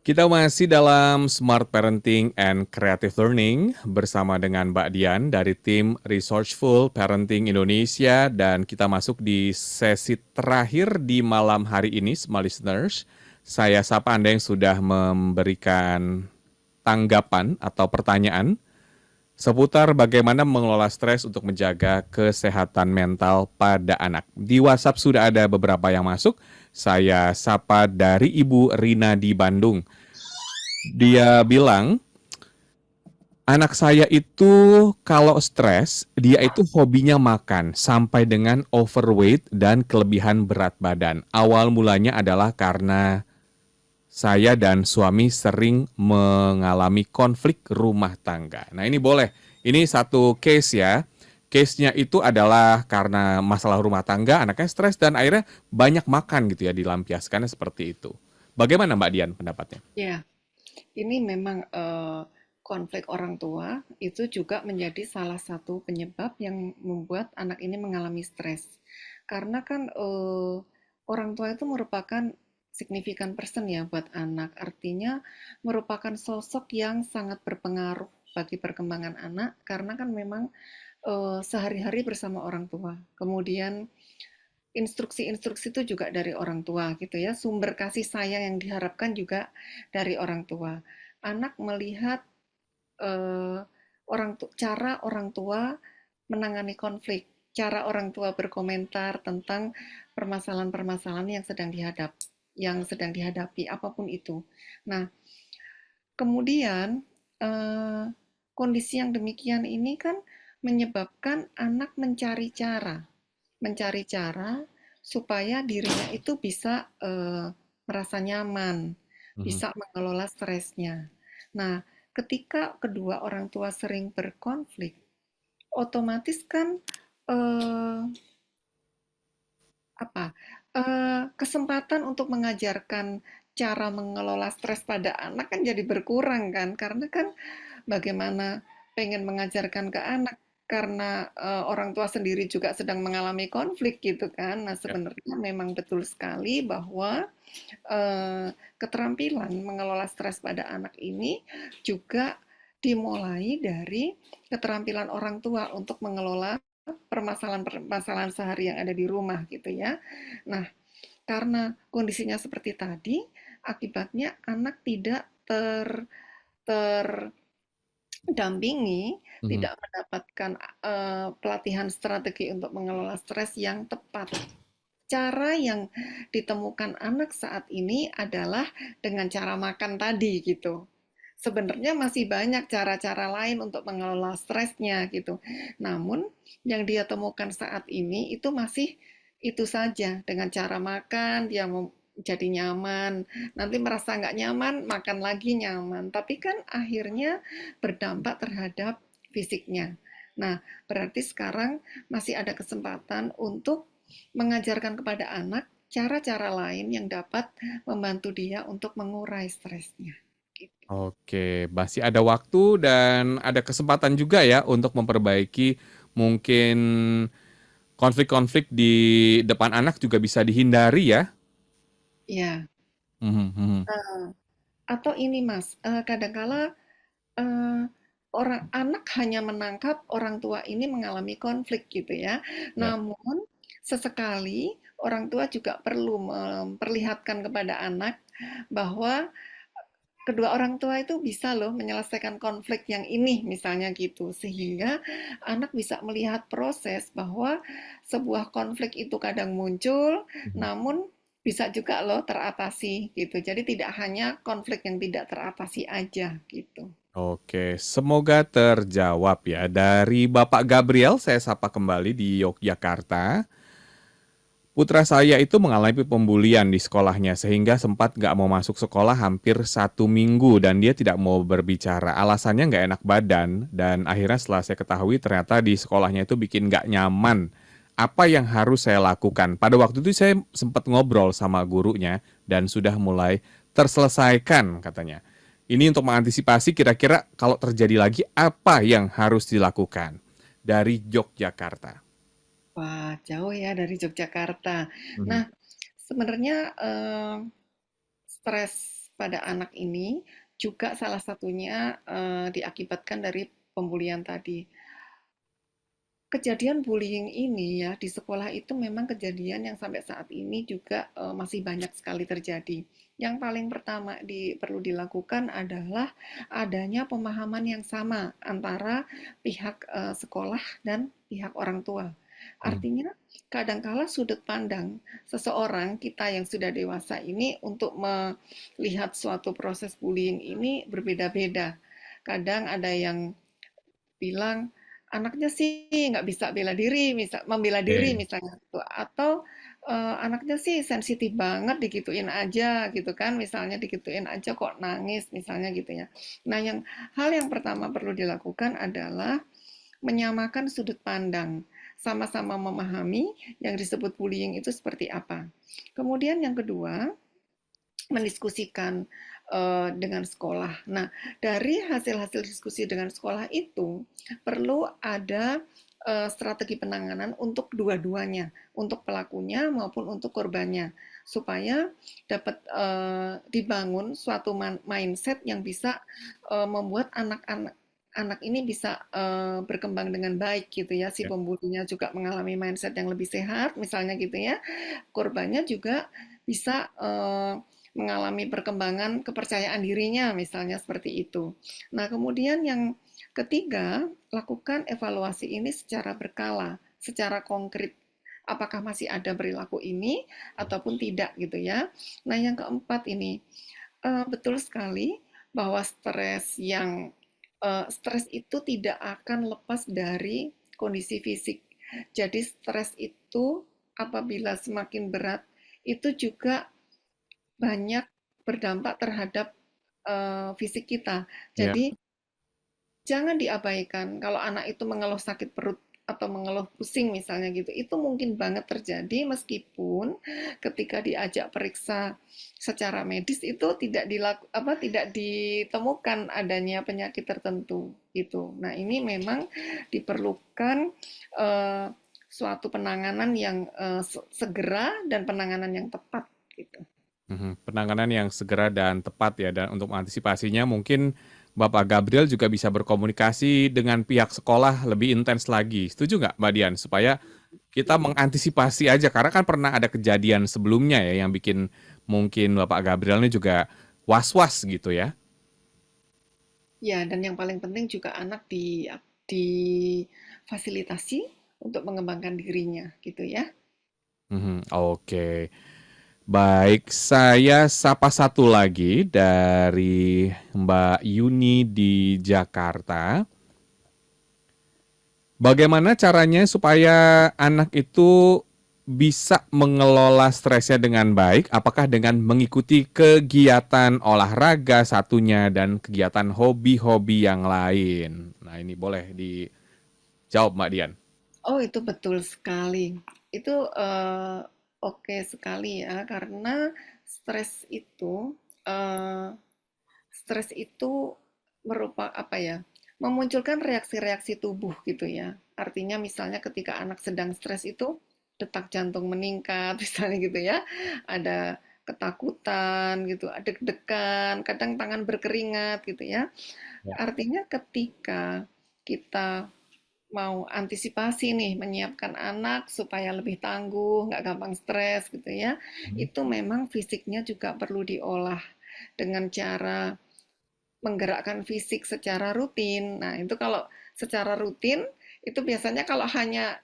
[SPEAKER 2] Kita masih dalam Smart Parenting and Creative Learning bersama dengan Mbak Dian dari tim Resourceful Parenting Indonesia, dan kita masuk di sesi terakhir di malam hari ini, smart listeners. Saya sapa Anda yang sudah memberikan tanggapan atau pertanyaan seputar bagaimana mengelola stres untuk menjaga kesehatan mental pada anak. Di WhatsApp sudah ada beberapa yang masuk. Saya sapa dari Ibu Rina di Bandung. Dia bilang, anak saya itu kalau stres, dia itu hobinya makan sampai dengan overweight dan kelebihan berat badan. Awal mulanya adalah karena saya dan suami sering mengalami konflik rumah tangga. Nah ini boleh, ini satu case ya. Case-nya itu adalah karena masalah rumah tangga, anaknya stres dan akhirnya banyak makan gitu ya, dilampiaskannya seperti itu. Bagaimana Mbak Dian pendapatnya?
[SPEAKER 3] Ya, ini memang konflik orang tua itu juga menjadi salah satu penyebab yang membuat anak ini mengalami stres. Karena kan orang tua itu merupakan signifikan person ya buat anak. Artinya merupakan sosok yang sangat berpengaruh bagi perkembangan anak, karena kan memang sehari-hari bersama orang tua. Kemudian instruksi-instruksi itu juga dari orang tua gitu ya. Sumber kasih sayang yang diharapkan juga dari orang tua. Anak melihat cara orang tua menangani konflik, cara orang tua berkomentar tentang permasalahan-permasalahan yang sedang dihadapi apapun itu. Nah, kemudian kondisi yang demikian ini kan menyebabkan anak mencari cara supaya dirinya itu bisa merasa nyaman, bisa mengelola stresnya. Nah, ketika kedua orang tua sering berkonflik, otomatis kan kesempatan untuk mengajarkan cara mengelola stres pada anak kan jadi berkurang kan, karena kan bagaimana pengen mengajarkan ke anak karena orang tua sendiri juga sedang mengalami konflik gitu kan. Nah sebenarnya memang betul sekali bahwa keterampilan mengelola stres pada anak ini juga dimulai dari keterampilan orang tua untuk mengelola permasalahan-permasalahan sehari yang ada di rumah gitu ya. Nah karena kondisinya seperti tadi, akibatnya anak tidak terdampingi, tidak mendapatkan pelatihan strategi untuk mengelola stres yang tepat. Cara yang ditemukan anak saat ini adalah dengan cara makan tadi gitu. Sebenarnya masih banyak cara-cara lain untuk mengelola stresnya gitu. Namun yang dia temukan saat ini itu masih itu saja, dengan cara makan dia jadi nyaman, nanti merasa nggak nyaman, makan lagi nyaman. Tapi kan akhirnya berdampak terhadap fisiknya. Nah, berarti sekarang masih ada kesempatan untuk mengajarkan kepada anak cara-cara lain yang dapat membantu dia untuk mengurai stresnya.
[SPEAKER 2] Oke, masih ada waktu dan ada kesempatan juga ya untuk memperbaiki mungkin konflik-konflik di depan anak juga bisa dihindari ya.
[SPEAKER 3] Iya. Atau ini Mas, kadangkala anak hanya menangkap orang tua ini mengalami konflik gitu ya. Namun sesekali orang tua juga perlu memperlihatkan kepada anak bahwa kedua orang tua itu bisa loh menyelesaikan konflik yang ini misalnya gitu, sehingga anak bisa melihat proses bahwa sebuah konflik itu kadang muncul namun bisa juga loh teratasi gitu. Jadi tidak hanya konflik yang tidak teratasi aja gitu.
[SPEAKER 2] Oke, semoga terjawab ya. Dari Bapak Gabriel, saya sapa kembali di Yogyakarta. Putra saya itu mengalami pembulian di sekolahnya sehingga sempat nggak mau masuk sekolah hampir 1 minggu dan dia tidak mau berbicara. Alasannya nggak enak badan dan akhirnya setelah saya ketahui ternyata di sekolahnya itu bikin nggak nyaman. Apa yang harus saya lakukan? Pada waktu itu saya sempat ngobrol sama gurunya dan sudah mulai terselesaikan katanya. Ini untuk mengantisipasi kira-kira kalau terjadi lagi apa yang harus dilakukan dari Yogyakarta.
[SPEAKER 3] Wah, jauh ya dari Yogyakarta.
[SPEAKER 2] Mhm.
[SPEAKER 3] Nah, sebenarnya stres pada anak ini juga salah satunya diakibatkan dari pembulian tadi. Kejadian bullying ini ya di sekolah itu memang kejadian yang sampai saat ini juga masih banyak sekali terjadi. Yang paling pertama perlu dilakukan adalah adanya pemahaman yang sama antara pihak sekolah dan pihak orang tua. Artinya, kadangkala sudut pandang seseorang kita yang sudah dewasa ini untuk melihat suatu proses bullying ini berbeda-beda. Kadang ada yang bilang anaknya sih nggak bisa membela diri
[SPEAKER 2] Oke.
[SPEAKER 3] misalnya gitu. Atau anaknya sih sensitif banget digituin aja gitu kan, misalnya digituin aja kok nangis misalnya gitu ya. Nah, hal yang pertama perlu dilakukan adalah menyamakan sudut pandang, sama-sama memahami yang disebut bullying itu seperti apa. Kemudian yang kedua, mendiskusikan dengan sekolah. Nah, dari hasil-hasil diskusi dengan sekolah itu perlu ada strategi penanganan untuk dua-duanya, untuk pelakunya maupun untuk korbannya, supaya dapat dibangun suatu mindset yang bisa membuat anak ini bisa berkembang dengan baik gitu ya. Si
[SPEAKER 2] Ya.
[SPEAKER 3] pembulinya juga mengalami mindset yang lebih sehat, misalnya gitu ya. Korbannya juga bisa mengalami perkembangan kepercayaan dirinya, misalnya seperti itu. Nah, kemudian yang ketiga, lakukan evaluasi ini secara berkala, secara konkret. Apakah masih ada perilaku ini ataupun tidak gitu ya. Nah, yang keempat ini, betul sekali bahwa stres itu tidak akan lepas dari kondisi fisik. Jadi stres itu apabila semakin berat, itu juga banyak berdampak terhadap fisik kita.
[SPEAKER 2] Ya.
[SPEAKER 3] Jadi jangan diabaikan kalau anak itu mengeluh sakit perut atau mengeluh pusing misalnya gitu. Itu mungkin banget terjadi meskipun ketika diajak periksa secara medis itu tidak ditemukan adanya penyakit tertentu gitu. Nah, ini memang diperlukan suatu penanganan yang segera dan penanganan yang tepat gitu.
[SPEAKER 2] Penanganan yang segera dan tepat ya, dan untuk mengantisipasinya mungkin Bapak Gabriel juga bisa berkomunikasi dengan pihak sekolah lebih intens lagi. Setuju nggak Mbak Dian? Supaya kita mengantisipasi aja, karena kan pernah ada kejadian sebelumnya ya yang bikin mungkin Bapak Gabriel ini juga was-was gitu ya.
[SPEAKER 3] Ya, dan yang paling penting juga anak difasilitasi untuk mengembangkan dirinya gitu ya.
[SPEAKER 2] Oke. Baik, saya sapa satu lagi dari Mbak Yuni di Jakarta. Bagaimana caranya supaya anak itu bisa mengelola stresnya dengan baik? Apakah dengan mengikuti kegiatan olahraga satunya dan kegiatan hobi-hobi yang lain? Nah, ini boleh dijawab Mbak Dian.
[SPEAKER 3] Oh, itu betul sekali. Itu oke sekali ya, karena stres itu memunculkan reaksi-reaksi tubuh gitu ya. Artinya misalnya ketika anak sedang stres itu detak jantung meningkat misalnya gitu ya. Ada ketakutan gitu, ada deg-degan, kadang tangan berkeringat gitu ya. Artinya ketika kita mau antisipasi nih, menyiapkan anak supaya lebih tangguh, nggak gampang stres gitu ya, itu memang fisiknya juga perlu diolah dengan cara menggerakkan fisik secara rutin. Nah, itu kalau secara rutin, itu biasanya kalau hanya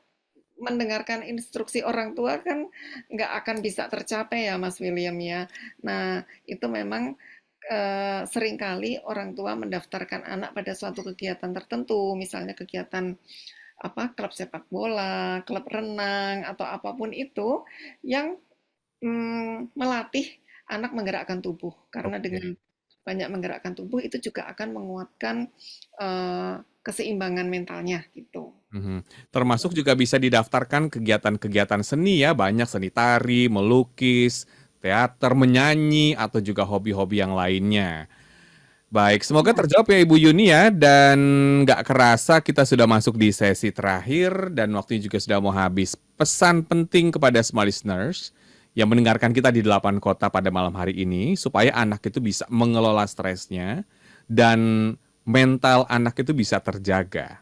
[SPEAKER 3] mendengarkan instruksi orang tua kan nggak akan bisa tercapai ya Mas William ya. Nah, itu memang seringkali orang tua mendaftarkan anak pada suatu kegiatan tertentu, misalnya kegiatan klub sepak bola, klub renang, atau apapun itu yang melatih anak menggerakkan tubuh. Karena dengan banyak menggerakkan tubuh itu juga akan menguatkan keseimbangan mentalnya gitu.
[SPEAKER 2] Termasuk juga bisa didaftarkan kegiatan-kegiatan seni ya, banyak seni tari, melukis, teater, menyanyi, atau juga hobi-hobi yang lainnya. Baik, semoga terjawab ya Ibu Yuni ya, dan nggak kerasa kita sudah masuk di sesi terakhir dan waktunya juga sudah mau habis. Pesan penting kepada smart listeners yang mendengarkan kita di 8 kota pada malam hari ini, supaya anak itu bisa mengelola stresnya dan mental anak itu bisa terjaga.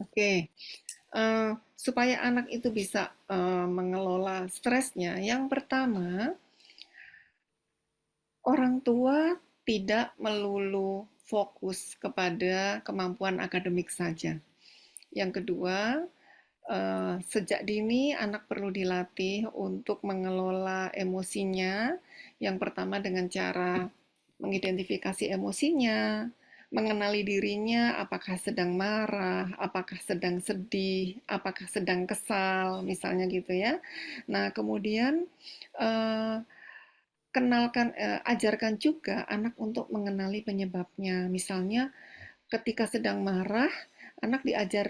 [SPEAKER 3] Oke, supaya anak itu bisa mengelola stresnya, yang pertama, orang tua tidak melulu fokus kepada kemampuan akademik saja. Yang kedua, sejak dini anak perlu dilatih untuk mengelola emosinya. Yang pertama dengan cara mengidentifikasi emosinya, mengenali dirinya, apakah sedang marah, apakah sedang sedih, apakah sedang kesal, misalnya gitu ya. Nah, kemudian ajarkan juga anak untuk mengenali penyebabnya. Misalnya, ketika sedang marah, anak diajar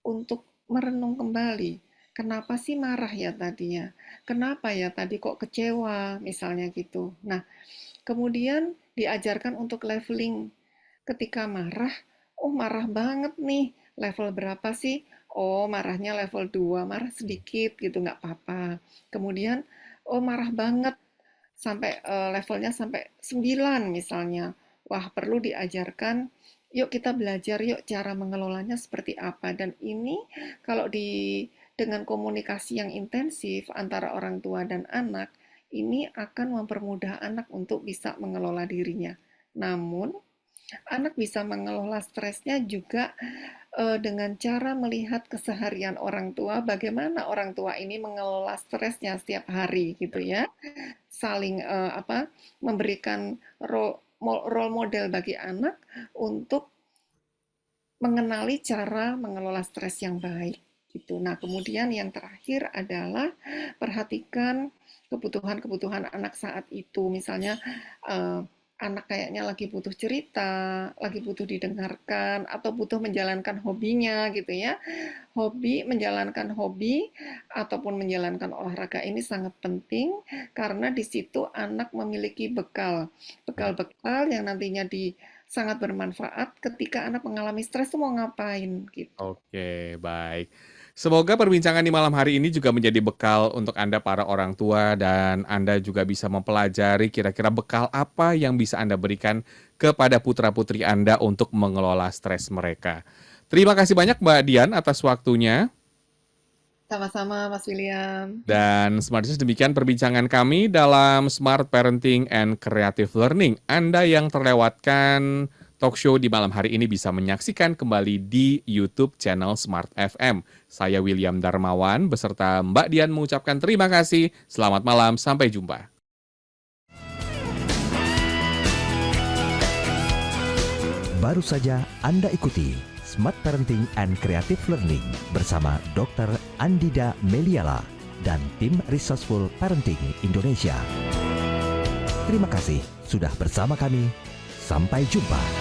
[SPEAKER 3] untuk merenung kembali. Kenapa sih marah ya tadinya? Kenapa ya tadi kok kecewa, misalnya gitu. Nah, kemudian diajarkan untuk leveling. Ketika marah, oh marah banget nih, level berapa sih? Oh marahnya level 2, marah sedikit gitu, nggak apa-apa. Kemudian, oh marah banget, sampai levelnya sampai 9 misalnya. Wah perlu diajarkan, yuk kita belajar yuk cara mengelolanya seperti apa. Dan ini kalau dengan komunikasi yang intensif antara orang tua dan anak, ini akan mempermudah anak untuk bisa mengelola dirinya. Namun, anak bisa mengelola stresnya juga dengan cara melihat keseharian orang tua, bagaimana orang tua ini mengelola stresnya setiap hari gitu ya. Saling memberikan role model bagi anak untuk mengenali cara mengelola stres yang baik gitu. Nah, kemudian yang terakhir adalah perhatikan kebutuhan-kebutuhan anak saat itu. Misalnya anak kayaknya lagi butuh cerita, lagi butuh didengarkan, atau butuh menjalankan hobinya gitu ya. Menjalankan hobi ataupun menjalankan olahraga ini sangat penting karena di situ anak memiliki bekal yang nantinya sangat bermanfaat ketika anak mengalami stres itu mau ngapain gitu.
[SPEAKER 2] Oke, baik. Semoga perbincangan di malam hari ini juga menjadi bekal untuk Anda para orang tua dan Anda juga bisa mempelajari kira-kira bekal apa yang bisa Anda berikan kepada putra-putri Anda untuk mengelola stres mereka. Terima kasih banyak Mbak Dian atas waktunya.
[SPEAKER 3] Sama-sama Mas William.
[SPEAKER 2] Dan Smart Listeners, demikian perbincangan kami dalam Smart Parenting and Creative Learning. Anda yang terlewatkan talk show di malam hari ini bisa menyaksikan kembali di YouTube channel Smart FM. Saya William Darmawan beserta Mbak Dian mengucapkan terima kasih. Selamat malam, sampai jumpa.
[SPEAKER 1] Baru saja Anda ikuti Smart Parenting and Creative Learning bersama Dr. Andida Meliala dan tim Resourceful Parenting Indonesia. Terima kasih sudah bersama kami. Sampai jumpa.